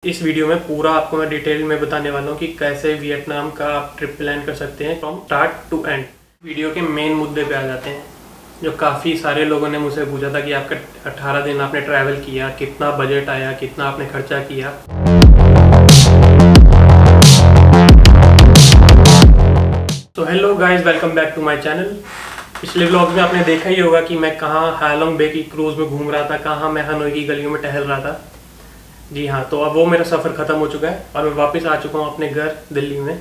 इस वीडियो में पूरा आपको मैं डिटेल में बताने वाला हूँ कि कैसे वियतनाम का आप ट्रिप प्लान कर सकते हैं from start to end. Video के मेन मुद्दे पे आ जाते हैं जो काफ़ी सारे लोगों ने मुझसे पूछा था कि आपका 18 दिन आपने ट्रैवल किया, कितना बजट आया, कितना आपने खर्चा किया। तो hello guys, welcome back to my channel. पिछले व्लॉग में आपने देखा ही होगा कि मैं कहाँ हालोंग बे की क्रूज़ में घूम रहा था, कहाँ मैं हनोई की गलियों में टहल रहा था। जी हाँ, तो अब वो मेरा सफ़र ख़त्म हो चुका है और मैं वापस आ चुका हूँ अपने घर दिल्ली में।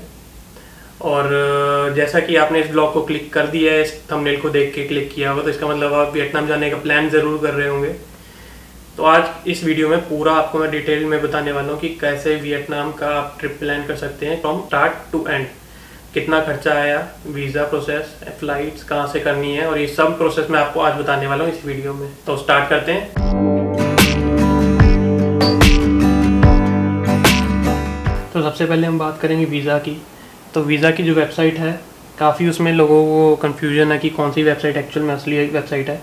और जैसा कि आपने इस ब्लॉग को क्लिक कर दिया है, इस थंबनेल को देख के क्लिक किया होगा, तो इसका मतलब आप वियतनाम जाने का प्लान ज़रूर कर रहे होंगे। तो आज इस वीडियो में पूरा आपको मैं डिटेल में बताने वाला हूँ कि कैसे वियतनाम का आप ट्रिप प्लान कर सकते हैं फ्रॉम स्टार्ट टू एंड। कितना खर्चा आया, वीज़ा प्रोसेस, फ़्लाइट्स कहाँ से करनी है, और ये सब प्रोसेस मैं आपको आज बताने वाला हूँ इस वीडियो में। तो स्टार्ट करते हैं। तो सबसे पहले हम बात करेंगे वीज़ा की। तो वीज़ा की जो वेबसाइट है, काफ़ी उसमें लोगों को कन्फ्यूजन है कि कौन सी वेबसाइट एक्चुअल में असली वेबसाइट है।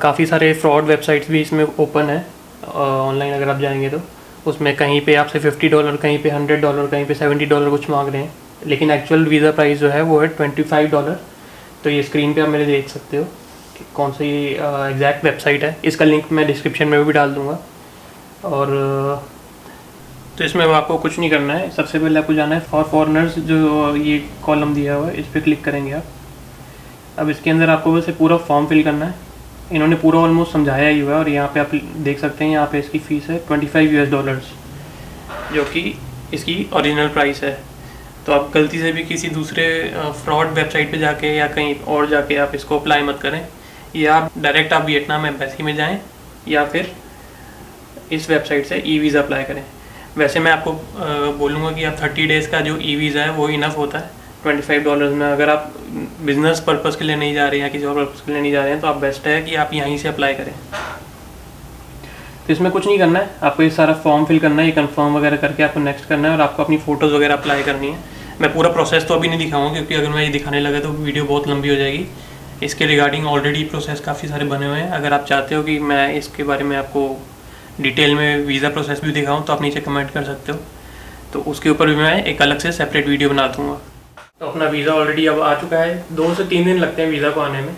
काफ़ी सारे फ्रॉड वेबसाइट्स भी इसमें ओपन है ऑनलाइन। अगर आप जाएंगे तो उसमें कहीं पे आपसे $50, कहीं पे $100, कहीं पे $70 कुछ मांग रहे हैं, लेकिन एक्चुअल वीज़ा प्राइस जो है वो है $25। तो ये स्क्रीन पे आप मेरे देख सकते हो कि कौन सी एग्जैक्ट वेबसाइट है। इसका लिंक मैं डिस्क्रिप्शन में भी डाल दूँगा। और तो इसमें आपको कुछ नहीं करना है। सबसे पहले आपको जाना है फॉर फॉरेनर्स, जो ये कॉलम दिया हुआ है, इस पर क्लिक करेंगे आप। अब इसके अंदर आपको वैसे पूरा फॉर्म फिल करना है। इन्होंने पूरा ऑलमोस्ट समझाया ही हुआ है। और यहाँ पे आप देख सकते हैं, यहाँ पे इसकी फ़ीस है $25, जो कि इसकी ओरिजिनल प्राइस है। तो आप गलती से भी किसी दूसरे फ्रॉड वेबसाइट पे जाके या कहीं और जाके आप इसको अप्लाई मत करें। या आप डायरेक्ट आप वियतनाम एम्बेसी में जाएँ या फिर इस वेबसाइट से ई वीज़ा अप्लाई करें। वैसे मैं आपको बोलूँगा कि आप 30 डेज़ का जो ई वीज़ा है वो इनफ होता है $25 में। अगर आप बिज़नेस पर्पज़ के लिए नहीं जा रहे हैं या किसी और पर्पज़ के लिए नहीं जा रहे हैं, तो आप बेस्ट है कि आप यहीं से अप्लाई करें। तो इसमें कुछ नहीं करना है, आपको ये सारा फॉर्म फिल करना है, ये कंफर्म वगैरह करके आपको नेक्स्ट करना है और आपको अपनी फ़ोटोज़ वगैरह अप्लाई करनी है। मैं पूरा प्रोसेस तो अभी नहीं दिखाऊँगा, क्योंकि अगर मैं ये दिखाने लगा तो वीडियो बहुत लंबी हो जाएगी। इसके रिगार्डिंग ऑलरेडी प्रोसेस काफ़ी सारे बने हुए हैं। अगर आप चाहते हो कि मैं इसके बारे में आपको डिटेल में वीज़ा प्रोसेस भी दिखाऊं, तो आप नीचे कमेंट कर सकते हो। तो उसके ऊपर भी मैं एक अलग से सेपरेट वीडियो बना दूँगा। तो अपना वीज़ा ऑलरेडी अब आ चुका है। 2 से 3 दिन लगते हैं वीज़ा को आने में।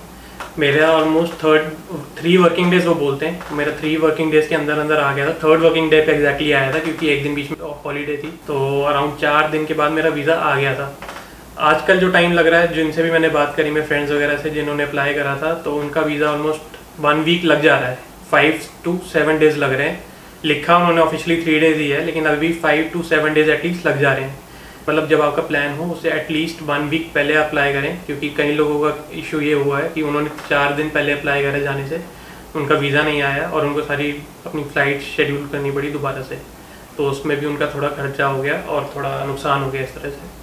मेरा ऑलमोस्ट 3 वर्किंग डेज़ वो बोलते हैं, मेरा 3 वर्किंग डेज़ के अंदर अंदर आ गया था। 3rd वर्किंग डे पे एग्जैक्टली आया था, क्योंकि एक दिन बीच में हॉलीडे थी। तो अराउंड 4 दिन के बाद मेरा वीज़ा आ गया था। आजकल जो टाइम लग रहा है, जिनसे भी मैंने बात करी, मेरे फ्रेंड्स वगैरह से जिन्होंने अप्लाई करा था, तो उनका वीज़ा ऑलमोस्ट 1 वीक लग जा रहा है। 5 to 7 डेज़ लग रहे हैं। लिखा उन्होंने ऑफिशियली 3 डेज़ ही है, लेकिन अभी 5 to 7 डेज़ एटलीस्ट लग जा रहे हैं। मतलब जब आपका प्लान हो उससे एटलीस्ट 1 वीक पहले अप्लाई करें, क्योंकि कई लोगों का इशू ये हुआ है कि उन्होंने 4 दिन पहले अप्लाई करा जाने से उनका वीज़ा नहीं आया और उनको सारी अपनी फ़्लाइट शेड्यूल करनी पड़ी दोबारा से। तो उसमें भी उनका थोड़ा खर्चा हो गया और थोड़ा नुकसान हो गया इस तरह से।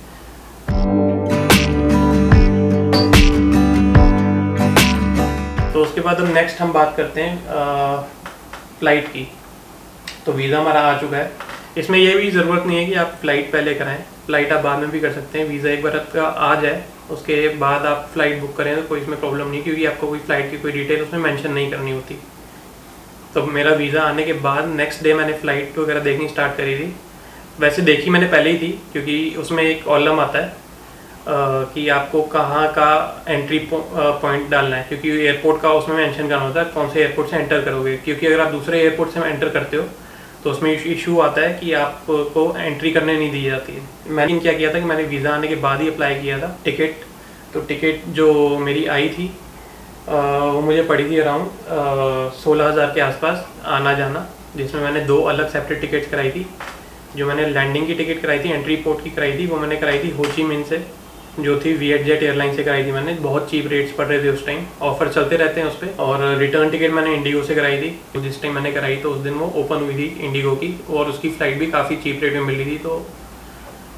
तो उसके बाद अब नेक्स्ट हम बात करते हैं फ़्लाइट की। तो वीज़ा हमारा आ चुका है। इसमें ये भी ज़रूरत नहीं है कि आप फ़्लाइट पहले कराएं, फ़्लाइट आप बाद में भी कर सकते हैं। वीज़ा एक बार आपका आ जाए उसके बाद आप फ़्लाइट बुक करें तो कोई इसमें प्रॉब्लम नहीं, क्योंकि आपको कोई फ़्लाइट की कोई डिटेल उसमें मेंशन नहीं करनी होती। तो मेरा वीज़ा आने के बाद नेक्स्ट डे मैंने फ़्लाइट वगैरह देखनी स्टार्ट करी थी। वैसे देखी मैंने पहले ही थी, क्योंकि उसमें एक कॉलम आता है कि आपको कहाँ का एंट्री पॉइंट डालना है, क्योंकि एयरपोर्ट का उसमें मेंशन करना होता है कौन से एयरपोर्ट से एंटर करोगे। क्योंकि अगर आप दूसरे एयरपोर्ट से एंटर करते हो तो उसमें इशू आता है कि आपको एंट्री करने नहीं दी जाती है। मैंने क्या किया था कि मैंने वीज़ा आने के बाद ही अप्लाई किया था टिकट। तो टिकट जो मेरी आई थी वो मुझे पड़ी थी अराउंड 16,000 के आसपास आना जाना, जिसमें मैंने 2 अलग सेपरेट टिकट्स कराई थी। जो मैंने लैंडिंग की टिकट कराई थी, एंट्री पोर्ट की कराई थी, वो मैंने कराई थी हो ची मिन से, जो थी वियतजेट एयरलाइन से कराई थी मैंने। बहुत चीप रेट्स पड़ रहे थे उस टाइम, ऑफर चलते रहते हैं उस पर। और रिटर्न टिकट मैंने इंडिगो से कराई थी। जिस टाइम मैंने कराई तो उस दिन वो ओपन हुई थी इंडिगो की, और उसकी फ़्लाइट भी काफ़ी चीप रेट में मिल रही थी। तो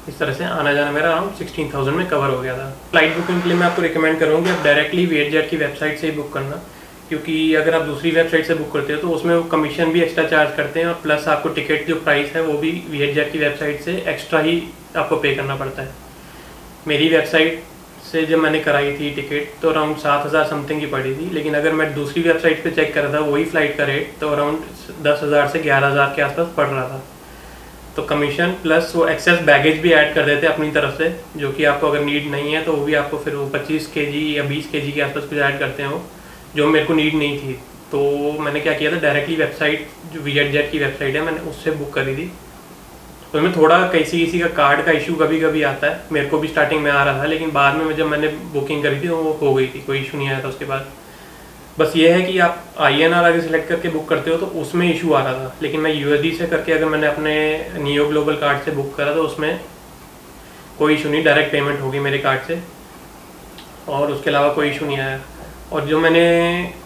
इस तरह से आना जाना मेरा अराउंड 16,000 में कवर हो गया था। फ़्लाइट बुकिंग के लिए मैं आपको रिकमेंड करूँगी आप डायरेक्टली वियतजेट की वेबसाइट से ही बुक करना, क्योंकि अगर आप दूसरी वेबसाइट से बुक करते हो तो उसमें वो कमीशन भी एक्स्ट्रा चार्ज करते हैं, और प्लस आपको टिकट जो प्राइस है वो भी वियतजेट की वेबसाइट से एक्स्ट्रा ही आपको पे करना पड़ता है। मेरी वेबसाइट से जब मैंने कराई थी टिकट तो अराउंड 7,000 समथिंग की पड़ी थी, लेकिन अगर मैं दूसरी वेबसाइट पे चेक कर रहा था वही फ़्लाइट का रेट तो अराउंड 10,000 से 11,000 के आसपास पड़ रहा था। तो कमीशन प्लस वो एक्सेस बैगेज भी ऐड कर देते हैं अपनी तरफ से, जो कि आपको अगर नीड नहीं है तो वो भी आपको फिर वो 25 kg या 20 kg के आसपास कुछ ऐड करते हैं वो, जो मेरे को नीड नहीं थी। तो मैंने क्या किया था, डायरेक्टली वेबसाइट जो VietJet की वेबसाइट है मैंने उससे बुक करी थी। उसमें थोड़ा किसी का कार्ड का इशू कभी कभी आता है, मेरे को भी स्टार्टिंग में आ रहा था, लेकिन बाद में जब मैंने बुकिंग करी थी तो वो हो गई थी, कोई इशू नहीं आया था उसके बाद। बस ये है कि आप INR आगे सिलेक्ट करके बुक करते हो तो उसमें इशू आ रहा था, लेकिन मैं USD से करके अगर मैंने अपने नियो ग्लोबल कार्ड से बुक करा तो उसमें कोई इशू नहीं, डायरेक्ट पेमेंट होगी मेरे कार्ड से, और उसके अलावा कोई इशू नहीं आया। और जो मैंने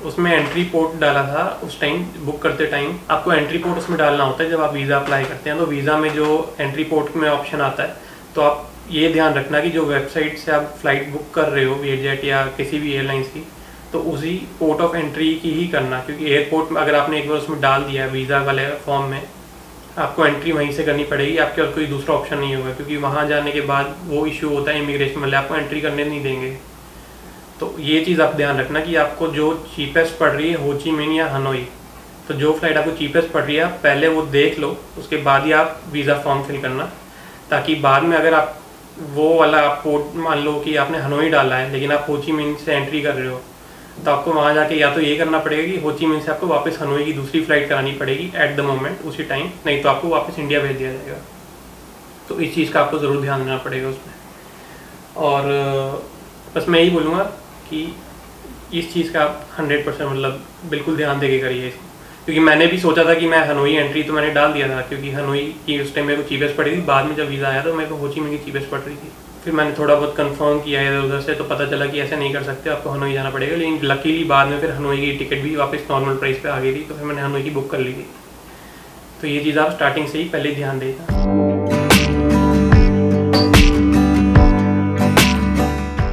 उसमें एंट्री पोर्ट डाला था उस टाइम बुक करते टाइम, आपको एंट्री पोर्ट उसमें डालना होता है जब आप वीज़ा अप्लाई करते हैं। तो वीज़ा में जो एंट्री पोर्ट में ऑप्शन आता है, तो आप ये ध्यान रखना कि जो वेबसाइट से आप फ्लाइट बुक कर रहे हो VietJet या किसी भी एयरलाइंस की, तो उसी पोर्ट ऑफ एंट्री की ही करना, क्योंकि एयरपोर्ट में अगर आपने एक बार उसमें डाल दिया है वीज़ा वाले फॉर्म में, आपको एंट्री वहीं से करनी पड़ेगी, आपके और कोई दूसरा ऑप्शन नहीं होगा, क्योंकि वहाँ जाने के बाद वो इशू होता है इमिग्रेशन वाले आपको एंट्री करने नहीं देंगे। तो ये चीज़ आप ध्यान रखना कि आपको जो चीपेस्ट पड़ रही है हो ची मिन्ह या हनोई, तो जो फ्लाइट आपको चीपेस्ट पड़ रही है आप पहले वो देख लो, उसके बाद ही आप वीज़ा फॉर्म फिल करना, ताकि बाद में अगर आप वो वाला पोर्ट मान लो कि आपने हनोई डाला है लेकिन आप हो ची मिन्ह से एंट्री कर रहे हो, तो आपको वहाँ जाके या तो ये करना पड़ेगा कि हो ची मिन्ह से आपको वापस हनोई की दूसरी फ्लाइट करानी पड़ेगी एट द मोमेंट उसी टाइम, नहीं तो आपको वापस इंडिया भेज दिया जाएगा। तो इस चीज़ का आपको ज़रूर ध्यान देना पड़ेगा उसमें। और बस मैं यही बोलूँगा कि इस चीज़ का आप 100% मतलब बिल्कुल ध्यान देके करिए इसको, क्योंकि मैंने भी सोचा था कि मैं हनोई एंट्री तो मैंने डाल दिया था, क्योंकि हनोई की उस टाइम मेरे को चीपेस्ट पड़ी थी, बाद में जब वीज़ा आया तो मेरे को हो ची मिन्ह की चीपेस्ट पड़ रही थी। फिर मैंने थोड़ा बहुत कंफर्म किया इधर उधर से, तो पता चला कि ऐसे नहीं कर सकते, आपको हनोई जाना पड़ेगा। लेकिन लकीली बाद में फिर हनोई की टिकट भी वापस नॉर्मल प्राइस पे आ गई थी, तो फिर मैंने हनोई की बुक कर ली थी। तो ये चीज़ आप स्टार्टिंग से ही पहले ध्यान देगा।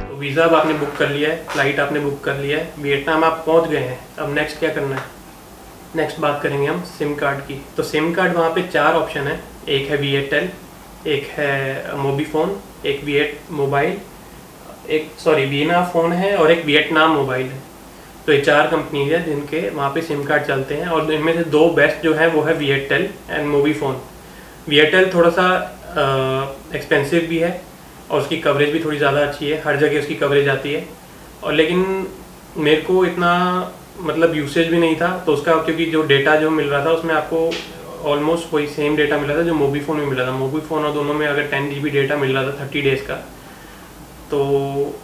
तो वीज़ा अब आपने बुक कर लिया है, फ्लाइट आपने बुक कर लिया है, वियतनाम आप पहुँच गए हैं, अब नेक्स्ट क्या करना है? नेक्स्ट बात करेंगे हम सिम कार्ड की। तो सिम कार्ड वहाँ पे 4 ऑप्शन है, एक है Viettel, एक है मोबीफोन, एक वियट मोबाइल, एक वीना फ़ोन है, और एक वियतनाम मोबाइल है। तो ये 4 कंपनी है जिनके वहाँ पे सिम कार्ड चलते हैं, और इनमें से 2 बेस्ट जो है वो है Viettel एंड मोबीफोन। Viettel थोड़ा सा एक्सपेंसिव भी है और उसकी कवरेज भी थोड़ी ज़्यादा अच्छी है, हर जगह उसकी कवरेज आती है, और लेकिन मेरे को इतना मतलब यूसेज भी नहीं था तो उसका, क्योंकि जो डेटा जो मिल रहा था उसमें आपको ऑलमोस्ट वही सेम डेटा मिल रहा था जो मोबीफोन में मिल रहा था। मोबीफोन और दोनों में अगर 10 GB डेटा मिल रहा था 30 डेज़ का, तो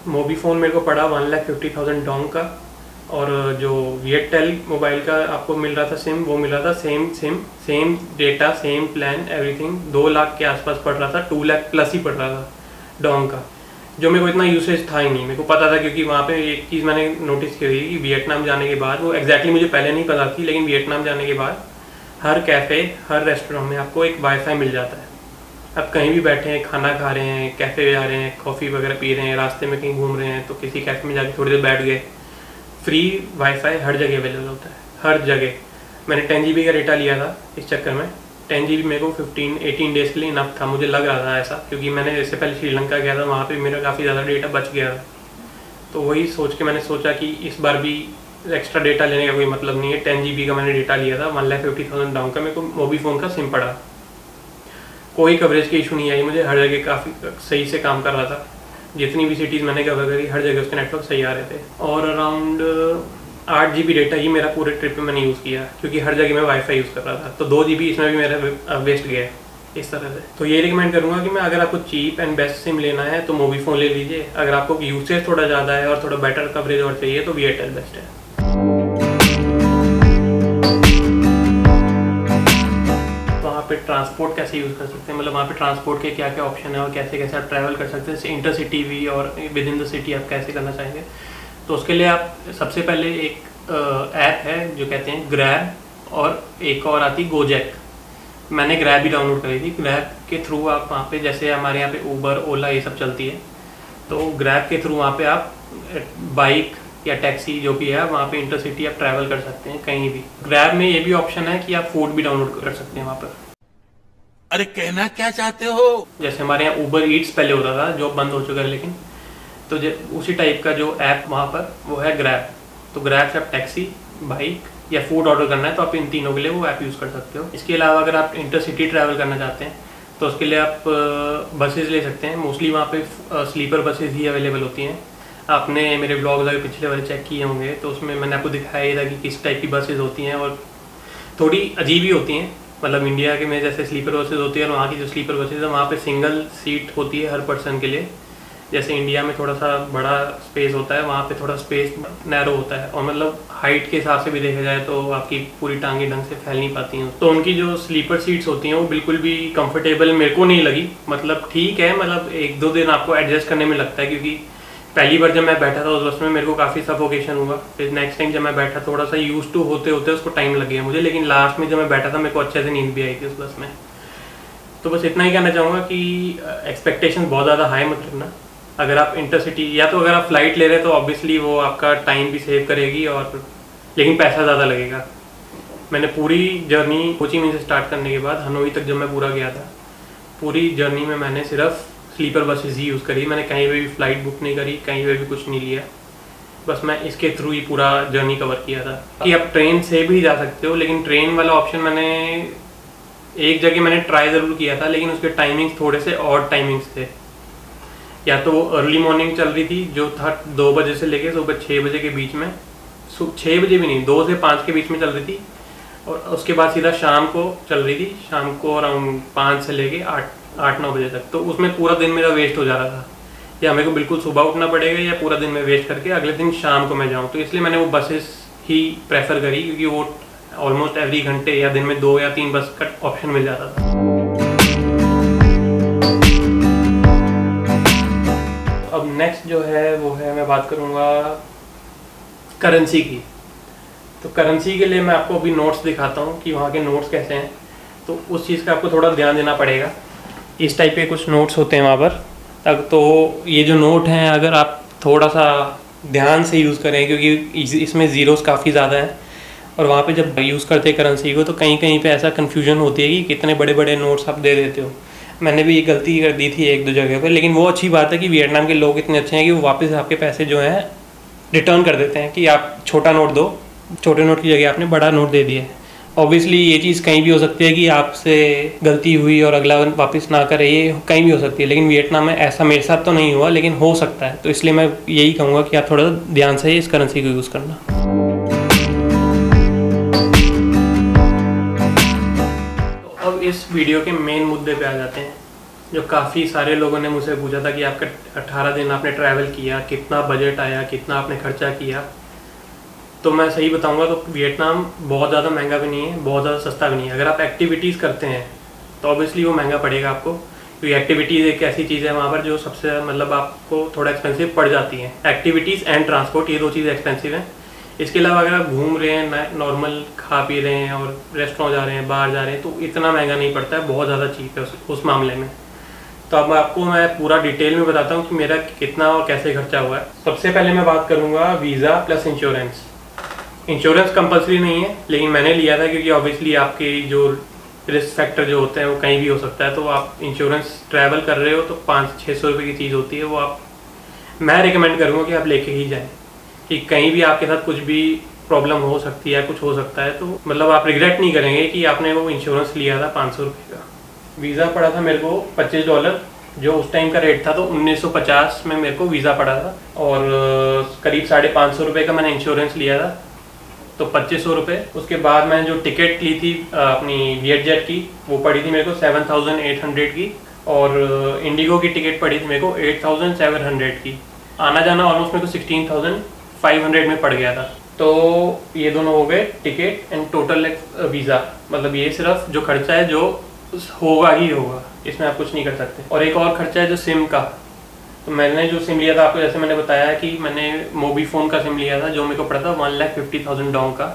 मोबीफोन मेरे को पड़ा 1,50,000 डोंग का, और जो Viettel मोबाइल का आपको मिल रहा था सिम, वो मिल रहा था same data, same plan, everything 2 lakh के आसपास पड़ रहा था, 2 लाख प्लस ही पड़ रहा था डोंग का, जो मेरे को इतना यूसेज था ही नहीं। मेरे को पता था, क्योंकि वहाँ पे एक चीज़ मैंने नोटिस की कि वियतनाम जाने के बाद, वो एग्जैक्टली मुझे पहले नहीं पता थी, लेकिन वियतनाम जाने के बाद हर कैफ़े, हर रेस्टोरेंट में आपको एक वाईफाई मिल जाता है। आप कहीं भी बैठे हैं, खाना खा रहे हैं, कैफ़े जा रहे हैं, कॉफ़ी वगैरह पी रहे हैं, रास्ते में कहीं घूम रहे हैं, तो किसी कैफ़े में जाके थोड़ी देर बैठ गए, फ्री वाईफाई हर जगह अवेलेबल होता है, हर जगह। मैंने 10 GB का डेटा लिया था इस चक्कर में, 10 GB मेरे को 15-18 डेज़ के लिए इनफ था, मुझे लग रहा था ऐसा, क्योंकि मैंने इससे पहले श्रीलंका गया था, वहाँ पे मेरा काफ़ी ज़्यादा डेटा बच गया था। तो वही सोच के मैंने सोचा कि इस बार भी एक्स्ट्रा डेटा लेने का कोई मतलब नहीं है। 10 GB का मैंने डेटा लिया था, 1,50,000 डाउन का, मेरे को मोबीफोन का सिम पड़ा, कोई कवरेज की इशू नहीं आई मुझे, हर जगह काफ़ी सही से काम कर रहा था, जितनी भी सिटीज़ मैंने कवर करी हर जगह उसके नेटवर्क सही आ रहे थे। और अराउंड 8 GB डेटा ही मेरा पूरे ट्रिप में मैंने यूज़ किया, क्योंकि हर जगह मैं वाईफाई यूज़ कर रहा था, तो 2 GB इसमें भी मेरा वेस्ट गया इस तरह से। तो ये रिकमेंड करूँगा कि मैं, अगर आपको चीप एंड बेस्ट सिम लेना है तो मोबीफोन ले लीजिए, अगर आपको यूसेज थोड़ा ज़्यादा है और थोड़ा बेटर कवरेज और चाहिए तो Viettel बेस्ट है। वहाँ पे ट्रांसपोर्ट कैसे यूज़ कर सकते हैं, मतलब वहाँ पे ट्रांसपोर्ट के क्या क्या ऑप्शन है और कैसे कैसे आप ट्रैवल कर सकते हैं, जैसे इंटर सिटी भी और विद इन द सिटी आप कैसे करना चाहेंगे। तो उसके लिए आप सबसे पहले एक ऐप है जो कहते हैं ग्रैब, और एक और आती गोजैक। मैंने ग्रैब भी डाउनलोड करी थी। ग्रैब के थ्रू आप वहाँ पे, जैसे हमारे यहाँ पे ऊबर, ओला ये सब चलती है, तो ग्रैब के थ्रू वहाँ पे आप बाइक या टैक्सी जो भी है वहाँ पे इंटरसिटी आप ट्रैवल कर सकते हैं कहीं भी। ग्रैब में ये भी ऑप्शन है कि आप फूड भी डाउनलोड कर सकते हैं वहाँ पर। अरे कहना क्या चाहते हो? जैसे हमारे यहाँ ऊबर ईट्स पहले होता था, जो बंद हो चुका है, लेकिन तो उसी टाइप का जो ऐप वहाँ पर वो है ग्रैब। तो ग्रैब से आप टैक्सी, बाइक या फूड ऑर्डर करना है तो आप इन तीनों के लिए वो ऐप यूज़ कर सकते हो। इसके अलावा अगर आप इंटरसिटी ट्रैवल करना चाहते हैं तो उसके लिए आप बसेस ले सकते हैं। मोस्टली वहाँ पे स्लीपर बसेस ही अवेलेबल होती हैं। आपने मेरे ब्लॉग्स अगर पिछले वाले चेक किए होंगे तो उसमें मैंने आपको दिखाया ही था कि किस टाइप की बसेस होती हैं और थोड़ी अजीब ही होती हैं। मतलब इंडिया के में जैसे स्लीपर बसेस होती है और वहाँ की जो स्लीपर बसेस है वहाँ पे सिंगल सीट होती है हर पर्सन के लिए। जैसे इंडिया में थोड़ा सा बड़ा स्पेस होता है, वहाँ पे थोड़ा स्पेस नैरो होता है और मतलब हाइट के हिसाब से भी देखा जाए तो आपकी पूरी टांगें ढंग से फैल नहीं पाती हैं। तो उनकी जो स्लीपर सीट्स होती हैं वो बिल्कुल भी कंफर्टेबल मेरे को नहीं लगी। मतलब ठीक है, मतलब 1-2 दिन आपको एडजस्ट करने में लगता है, क्योंकि पहली बार जब मैं बैठा था उस बस में मेरे को काफ़ी सफोकेशन हुआ। फिर नेक्स्ट टाइम जब मैं बैठा थोड़ा सा यूज टू होते होते उसको टाइम लग गया मुझे, लेकिन लास्ट में जब मैं बैठा था मेरे को अच्छे से नींद भी आई थी उस बस में। तो बस इतना ही कहना चाहूँगा कि एक्सपेक्टेशन बहुत ज़्यादा हाई मत रखना। अगर आप इंटरसिटी या तो अगर आप फ्लाइट ले रहे हैं तो ऑब्वियसली वो आपका टाइम भी सेव करेगी और लेकिन पैसा ज़्यादा लगेगा। मैंने पूरी जर्नी हो ची मिन्ह से स्टार्ट करने के बाद हनोई तक जब मैं पूरा गया था, पूरी जर्नी में मैंने सिर्फ स्लीपर बसेस ही यूज़ करी। मैंने कहीं पे भी फ़्लाइट बुक नहीं करी, कहीं पे भी कुछ नहीं लिया। बस मैं इसके थ्रू ही पूरा जर्नी कवर किया था। कि आप ट्रेन से भी जा सकते हो, लेकिन ट्रेन वाला ऑप्शन मैंने एक जगह मैंने ट्राई ज़रूर किया था, लेकिन उसके टाइमिंग्स थोड़े से ऑड टाइमिंग्स थे। या तो वो अर्ली मॉर्निंग चल रही थी जो था 2 बजे से लेके सुबह 6 बजे के बीच में, 6 बजे भी नहीं 2 से 5 के बीच में चल रही थी, और उसके बाद सीधा शाम को चल रही थी, शाम को अराउंड 5 से लेके 8-9 बजे तक। तो उसमें पूरा दिन मेरा वेस्ट हो जा रहा था, या मेरे को बिल्कुल सुबह उठना पड़ेगा या पूरा दिन में वेस्ट करके अगले दिन शाम को मैं जाऊँ। तो इसलिए मैंने वो बसेस ही प्रेफर करी, क्योंकि वो ऑलमोस्ट एवरी घंटे या दिन में 2 या 3 बस का ऑप्शन मिल जाता था। अब नेक्स्ट जो है वो है, मैं बात करूँगा करेंसी की। तो करेंसी के लिए मैं आपको अभी नोट्स दिखाता हूँ कि वहाँ के नोट्स कैसे हैं। तो उस चीज़ का आपको थोड़ा ध्यान देना पड़ेगा। इस टाइप के कुछ नोट्स होते हैं वहाँ पर। तब तो ये जो नोट हैं अगर आप थोड़ा सा ध्यान से यूज़ करें, क्योंकि इसमें ज़ीरोस काफ़ी ज़्यादा हैं, और वहाँ पे जब यूज़ करते हैं करेंसी को तो कहीं कहीं पे ऐसा कन्फ्यूजन होती है कि कितने बड़े बड़े नोट्स आप दे देते हो। मैंने भी ये गलती कर दी थी 1-2 जगह पर, लेकिन वो अच्छी बात है कि वियतनाम के लोग इतने अच्छे हैं कि वो वापस आपके पैसे जो हैं रिटर्न कर देते हैं कि आप छोटा नोट दो, छोटे नोट की जगह आपने बड़ा नोट दे दिया। ऑब्वियसली ये चीज़ कहीं भी हो सकती है कि आपसे गलती हुई और अगला वापस ना करे, ये कहीं भी हो सकती है, लेकिन वियतनाम में ऐसा मेरे साथ तो नहीं हुआ, लेकिन हो सकता है। तो इसलिए मैं यही कहूँगा कि आप थोड़ा ध्यान से इस करेंसी को यूज़ करना। तो अब इस वीडियो के मेन मुद्दे पे आ जाते हैं, जो काफ़ी सारे लोगों ने मुझसे पूछा था कि आपका 18 दिन आपने ट्रैवल किया, कितना बजट आया, कितना आपने खर्चा किया। तो मैं सही बताऊंगा तो वियतनाम बहुत ज़्यादा महंगा भी नहीं है, बहुत ज़्यादा सस्ता भी नहीं है। अगर आप एक्टिविटीज़ करते हैं तो ऑब्वियसली वो महंगा पड़ेगा आपको, क्योंकि एक्टिविटीज़ एक ऐसी चीज़ है वहाँ पर जो सबसे मतलब आपको थोड़ा एक्सपेंसिव पड़ जाती है। एक्टिविटीज़ एंड ट्रांसपोर्ट, ये 2 चीज़ एक्सपेंसिव हैं। इसके अलावा अगर आप घूम रहे हैं, नॉर्मल खा पी रहे हैं और रेस्टोरेंट जा रहे हैं, बाहर जा रहे हैं, तो इतना महंगा नहीं पड़ता है, बहुत ज़्यादा चीप है उस मामले में। तो अब आपको मैं पूरा डिटेल में बताता हूँ कि मेरा कितना और कैसे खर्चा हुआ है। सबसे पहले मैं बात करूँगा visa plus insurance. Insurance compulsory नहीं है, लेकिन मैंने लिया था क्योंकि ऑब्वियसली आपके जो रिस्क फैक्टर जो होते हैं वो कहीं भी हो सकता है। तो आप इंश्योरेंस ट्रैवल कर रहे हो तो 500-600 रुपये की चीज़ होती है, वो मैं रिकमेंड करूँगा कि आप लेके ही जाएँ, कि कहीं भी आपके साथ कुछ भी प्रॉब्लम हो सकती है, कुछ हो सकता है, तो मतलब आप रिग्रेट नहीं करेंगे कि आपने वो इंश्योरेंस लिया था 500 रुपये का। वीज़ा पड़ा था मेरे को $25, जो उस टाइम का रेट था, तो 1950 में मेरे को वीज़ा पड़ा था, और करीब 550 रुपये का मैंने इंश्योरेंस लिया था, तो 2500 रुपये। उसके बाद मैंने जो टिकट ली थी अपनी वियतजेट की, वो पड़ी थी मेरे को 7800 की, और इंडिगो की टिकट पड़ी थी मेरे को 8700 की। आना जाना ऑलमोस्ट मेरे को 16500 में पड़ गया था। तो ये दोनों हो गए टिकट एंड टोटल वीज़ा। मतलब ये सिर्फ जो खर्चा है जो होगा ही होगा, इसमें आप कुछ नहीं कर सकते। और एक और खर्चा है जो सिम का। तो मैंने जो सिम लिया था आपको जैसे मैंने बताया कि मैंने मोबीफोन का सिम लिया था, जो मेरे को पड़ा था 1,50,000 डोंग का।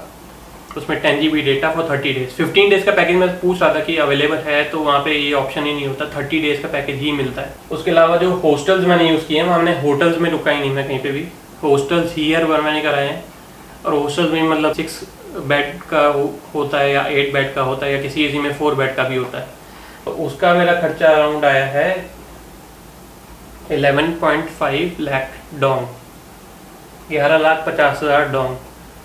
उसमें 10 GB data for 30 days. 15 days का पैकेज मैं पूछ रहा था कि अवेलेबल है, तो वहाँ पे ये ऑप्शन ही नहीं होता, 30 डेज़ का पैकेज ही मिलता है। उसके अलावा जो हॉस्टल्स मैंने यूज़ किए हैं, वहाँ मैंने होटल्स में रुका ही नहीं मैं कहीं पे भी, हॉस्टल्स ही हर बार मैंने कराए हैं। और हॉस्टल्स में मतलब 6 बेड का होता है या 8 बेड का होता है, या किसी में 4 बेड का भी होता है। तो उसका मेरा खर्चा अराउंड आया है 11.5 लाख डोंग, 11,50,000 डोंग।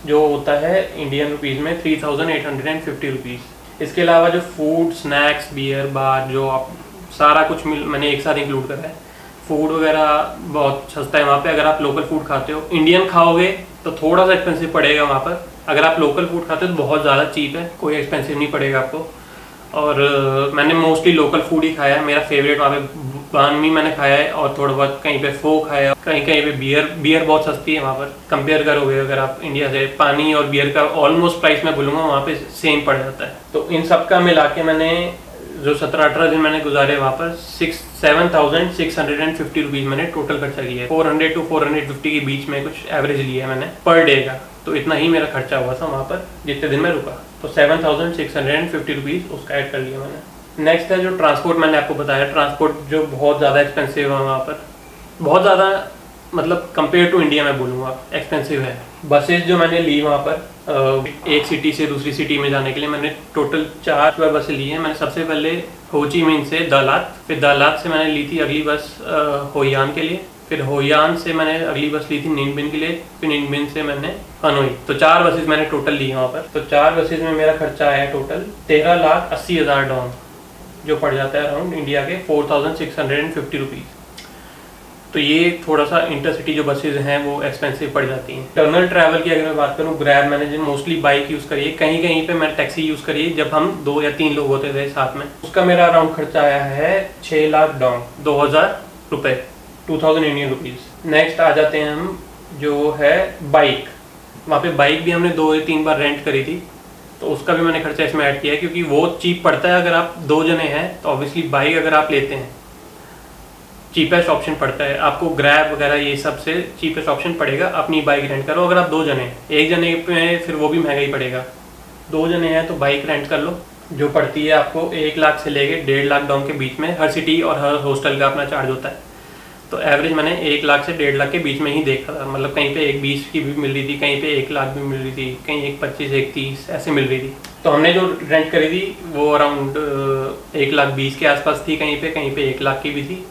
जो होता है इंडियन रुपीज़ में 3850 रुपीज़। इसके अलावा जो फूड, स्नैक्स, बियर, बार, जो आप सारा कुछ मैंने एक साथ इंक्लूड करा है। फूड वगैरह बहुत सस्ता है वहाँ पे। अगर आप लोकल फूड खाते हो, इंडियन खाओगे तो थोड़ा सा एक्सपेंसिव पड़ेगा वहाँ पर। अगर आप लोकल फूड खाते हो तो बहुत ज़्यादा चीप है, कोई एक्सपेंसिव नहीं पड़ेगा आपको। और मैंने मोस्टली लोकल फूड ही खाया है। मेरा फेवरेट वहाँ पे बान मी मैंने खाया है, और थोड़ा बहुत कहीं पे फो खाया है, कहीं कहीं पे बियर बहुत सस्ती है वहाँ पर। कंपेयर करोगे अगर आप इंडिया से, पानी और बियर का ऑलमोस्ट प्राइस मैं बोलूँगा वहाँ पे सेम पड़ जाता है। तो इन सब का मिला के मैंने जो 17-18 दिन मैंने गुजारे वहाँ पर 7650 रुपीज़ मैंने टोटल खर्चा किया है। 400 to 450 के बीच में कुछ एवरेज लिया है मैंने पर डे का। तो इतना ही मेरा खर्चा हुआ था वहाँ पर जितने दिन मैं रुका। तो 7650 रुपीज़ उसका ऐड कर लिया मैंने। नेक्स्ट है जो ट्रांसपोर्ट, मैंने आपको बताया ट्रांसपोर्ट जो बहुत ज़्यादा एक्सपेंसिव है वहाँ पर, बहुत ज़्यादा, मतलब कंपेयर टू इंडिया मैं बोलूँगा एक्सपेंसिव है। बसेस जो मैंने ली वहाँ पर एक सिटी से दूसरी सिटी में जाने के लिए मैंने टोटल 4 बसें ली हैं। मैंने सबसे पहले हो ची मिन्ह से दालात, फिर दालात से मैंने ली थी अगली बस होयान के लिए, फिर होयान से मैंने अगली बस ली थी निन बिन के लिए, फिर निन बिन से मैंने हनोई। तो 4 बसेस मैंने टोटल ली वहाँ पर। तो 4 बसेस में मेरा खर्चा आया टोटल 13,80,000 डॉन, जो पड़ जाता है अराउंड इंडिया के 4650 रुपीज़। तो ये थोड़ा सा इंटरसिटी जो बसेज हैं वो एक्सपेंसिव पड़ जाती हैं। इंटरनल ट्रैवल की अगर मैं बात करूँ, ग्रैब मैंने मोस्टली बाइक यूज़ करी है, कहीं कहीं पे मैं टैक्सी यूज़ करी है जब हम 2 या 3 लोग होते थे साथ में। उसका मेरा अराउंड खर्चा आया है 6 लाख डॉन, 2000 रुपये, 2000 इंडियन रुपीज़। नेक्स्ट आ जाते हैं हम जो है बाइक। वहाँ पे बाइक भी हमने 2 या 3 बार रेंट करी थी, तो उसका भी मैंने खर्चा इसमें ऐड किया है, क्योंकि वो चीप पड़ता है। अगर आप 2 जने हैं तो ऑब्वियसली बाइक अगर आप लेते हैं चीपेस्ट ऑप्शन पड़ता है आपको। ग्रैब वगैरह ये सबसे चीपेस्ट ऑप्शन पड़ेगा अपनी बाइक रेंट करो। अगर आप 2 जने हैं, 1 जने पे फिर वो भी महंगा ही पड़ेगा। 2 जने हैं तो बाइक रेंट कर लो, जो पड़ती है आपको 1 लाख से लेके 1.5 लाख डॉन के बीच में। हर सिटी और हर हॉस्टल का अपना चार्ज होता है। तो एवरेज मैंने 1 लाख से 1.5 लाख के बीच में ही देखा था। मतलब कहीं पे 1,20 की भी मिल रही थी, कहीं पे 1 लाख भी मिल रही थी, कहीं 1,25, 1,30 ऐसे मिल रही थी। तो हमने जो रेंट करी थी वो अराउंड 1,20,000 के आसपास थी, कहीं पे 1 लाख की भी थी।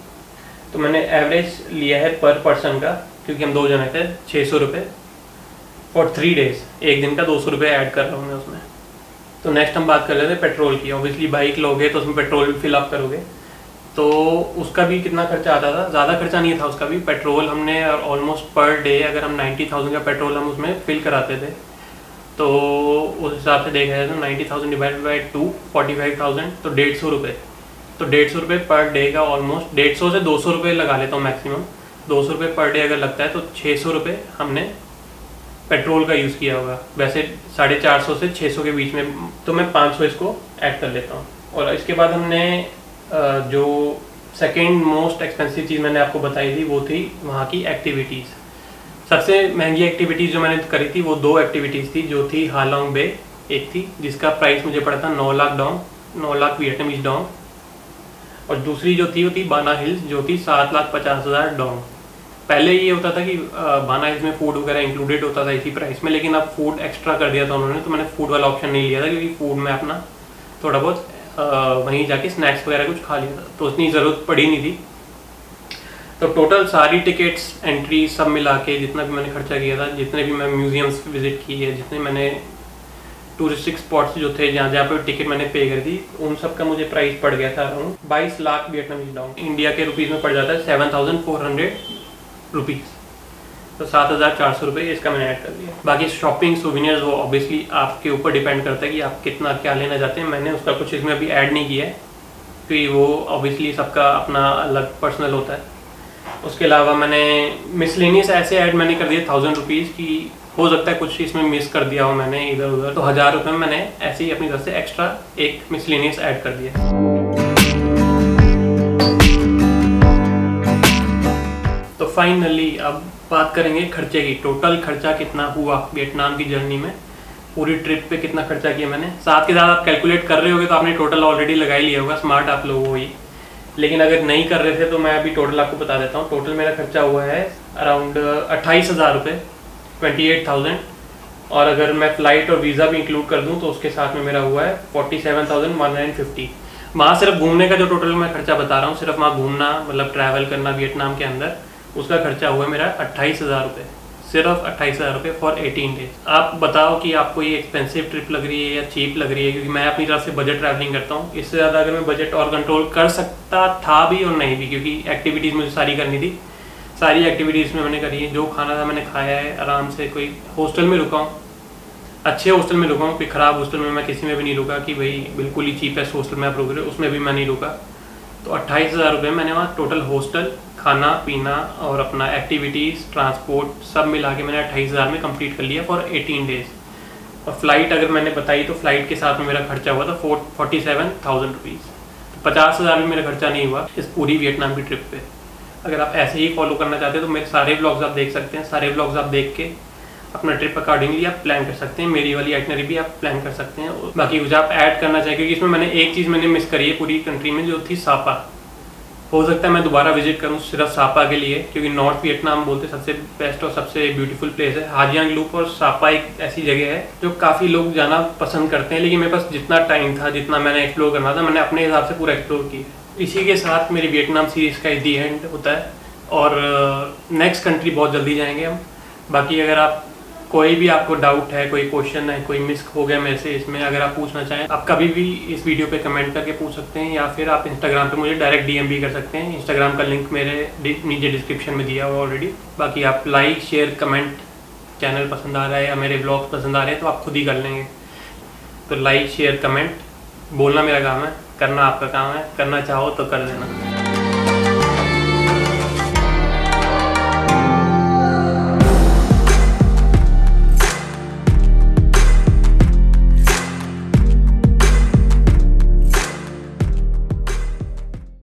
तो मैंने एवरेज लिया है पर पर्सन का, क्योंकि हम 2 जने थे, 600 रुपये फॉर 3 डेज। एक दिन का 200 रुपये ऐड कर रहा हूँ मैं उसमें। तो नेक्स्ट हम बात कर लेते हैं पेट्रोल की। ऑब्वियसली बाइक लोगे तो उसमें पेट्रोल फिल अप करोगे, तो उसका भी कितना खर्चा आता था। ज़्यादा खर्चा नहीं था उसका भी। पेट्रोल हमने ऑलमोस्ट पर डे अगर हम 90,000 का पेट्रोल हम उसमें फिल कराते थे, तो उस हिसाब से देखा जाए तो 90,000 डिवाइडेड बाई 2, 45,000, तो 150 रुपये। तो 150 रुपये पर डे का ऑलमोस्ट 150 से 200 रुपये लगा लेता हूँ मैक्सिमम। 200 रुपये पर डे अगर लगता है तो 600 रुपये हमने पेट्रोल का यूज़ किया होगा। वैसे 450 से 600 के बीच में, तो मैं 500 इसको ऐड कर लेता हूँ। और इसके बाद हमने जो सेकेंड मोस्ट एक्सपेंसिव चीज़ मैंने आपको बताई थी वो थी वहाँ की एक्टिविटीज़। सबसे महंगी एक्टिविटीज़ जो मैंने करी थी वो 2 एक्टिविटीज़ थी, जो थी हालोंग बे एक थी जिसका प्राइस मुझे पड़ा था 9 lakh dong, 9 lakh Vietnamese dong. और दूसरी जो थी वो थी बाना हिल्स, जो थी 7,50,000 डॉन। पहले ये होता था कि बाना हिल्स में फूड वगैरह इंक्लूडेड होता था इसी प्राइस में, लेकिन अब फूड एक्स्ट्रा कर दिया था उन्होंने। तो मैंने फूड वाला ऑप्शन नहीं लिया था, क्योंकि फूड में अपना थोड़ा बहुत वहीं जाके स्नैक्स वगैरह कुछ खा लिया था, तो उतनी ज़रूरत पड़ी नहीं थी। तो टोटल सारी टिकट्स, एंट्री सब मिला के जितना भी मैंने खर्चा किया था, जितने भी मैं म्यूजियम्स विजिट किए, जितने मैंने टूरिस्टिक स्पॉट्स जो थे जहाँ जहाँ पे टिकट मैंने पे करी थी, उन सब का मुझे प्राइस पड़ गया था around 22 lakh Vietnamese dong. India के रुपीज़ में पड़ जाता है 7,400 रुपीज़। तो 7,400 रुपये इसका मैंने ऐड कर दिया। बाकी शॉपिंग, सोविनियर्स, वो ऑब्वियसली आपके ऊपर डिपेंड करता है कि आप कितना क्या लेना चाहते हैं। मैंने उसका कुछ इसमें अभी ऐड नहीं किया है, क्योंकि वो ऑब्वियसली सबका अपना अलग पर्सनल होता है। उसके अलावा मैंने मिसलेनियस ऐसे ऐड मैंने कर दिए 1,000 रुपीज़ की। हो सकता है कुछ इसमें मिस कर दिया हो मैंने इधर उधर, तो 1,000 रुपये मैंने ऐसे ही अपनी तरफ से एक्स्ट्रा एक मिसलेनियस ऐड कर दिया। तो फाइनली अब बात करेंगे खर्चे की। टोटल खर्चा कितना हुआ वियतनाम की जर्नी में, पूरी ट्रिप पे कितना खर्चा किया मैंने। साथ के साथ आप कैलकुलेट कर रहे होगे तो आपने टोटल ऑलरेडी लगा ही लिया होगा, स्मार्ट आप लोग हो ही। लेकिन अगर नहीं कर रहे थे तो मैं अभी टोटल आपको बता देता हूँ। टोटल मेरा खर्चा हुआ है अराउंड 28,000 रुपये, 28,000। और अगर मैं फ़्लाइट और वीज़ा भी इंक्लूड कर दूँ तो उसके साथ में मेरा हुआ है 47,150। वहाँ सिर्फ घूमने का जो टोटल मैं खर्चा बता रहा हूँ, सिर्फ वहाँ घूमना मतलब ट्रैवल करना वियतनाम के अंदर, उसका खर्चा हुआ मेरा 28,000 रुपये। सिर्फ 28,000 रुपये फॉर 18 डेज। आप बताओ कि आपको ये एक्सपेंसिव ट्रिप लग रही है या चीप लग रही है, क्योंकि मैं अपनी तरफ से बजट ट्रैवलिंग करता हूँ। इससे ज़्यादा अगर मैं बजट और कंट्रोल कर सकता था भी और नहीं भी, क्योंकि एक्टिविटीज़ मुझे सारी करनी थी, सारी एक्टिविटीज़ में मैंने करी है। जो खाना था मैंने खाया है आराम से। कोई हॉस्टल में रुका हूँ, अच्छे हॉस्टल में रुका हूँ, कोई ख़राब हॉस्टल में मैं किसी में भी नहीं रुका कि भाई बिल्कुल ही चीपेस्ट हॉस्टल में आप रुक रहे हो, उसमें भी मैं नहीं रुका। तो 28,000 रुपये मैंने वहाँ टोटल हॉस्टल, खाना पीना और अपना एक्टिविटीज़, ट्रांसपोर्ट सब मिला के मैंने 28,000 में कंप्लीट कर लिया फॉर 18 डेज़। और फ्लाइट अगर मैंने बताई तो फ्लाइट के साथ में मेरा खर्चा हुआ था 47,000 रुपीज़। 50,000 में मेरा खर्चा नहीं हुआ इस पूरी वियतनाम की ट्रिप पे। अगर आप ऐसे ही फॉलो करना चाहते हैं तो मेरे सारे व्लॉग्स आप देख सकते हैं। सारे व्लॉग्स आप देख के अपना ट्रिप अकॉर्डिंगली आप प्लान कर सकते हैं। मेरी वाली आइटनरी भी आप प्लान कर सकते हैं। बाकी कुछ आप ऐड करना चाहिए, क्योंकि इसमें मैंने एक चीज़ मैंने मिस करी है पूरी कंट्री में, जो थी सापा। हो सकता है मैं दोबारा विजिट करूं सिर्फ सापा के लिए, क्योंकि नॉर्थ वियतनाम बोलते सबसे बेस्ट और सबसे ब्यूटीफुल प्लेस है। हाजियांग लूप और सापा एक ऐसी जगह है जो काफ़ी लोग जाना पसंद करते हैं, लेकिन मेरे पास जितना टाइम था, जितना मैंने एक्सप्लोर करना था, मैंने अपने हिसाब से पूरा एक्सप्लोर किया। इसी के साथ मेरी वियतनाम सीरीज़ का दी एंड होता है और नेक्स्ट कंट्री बहुत जल्दी जाएंगे हम। बाकी अगर आप कोई भी आपको डाउट है, कोई क्वेश्चन है, कोई मिस हो गया मेरे से इसमें, अगर आप पूछना चाहें आप कभी भी इस वीडियो पे कमेंट करके पूछ सकते हैं, या फिर आप इंस्टाग्राम पे मुझे डायरेक्ट DM भी कर सकते हैं। इंस्टाग्राम का लिंक मेरे नीचे डिस्क्रिप्शन में दिया हुआ ऑलरेडी। बाकी आप लाइक शेयर कमेंट, चैनल पसंद आ रहा है या मेरे ब्लॉग्स पसंद आ रहे हैं तो आप खुद ही कर लेंगे। तो लाइक शेयर कमेंट बोलना मेरा काम है, करना आपका काम है। करना चाहो तो कर देना।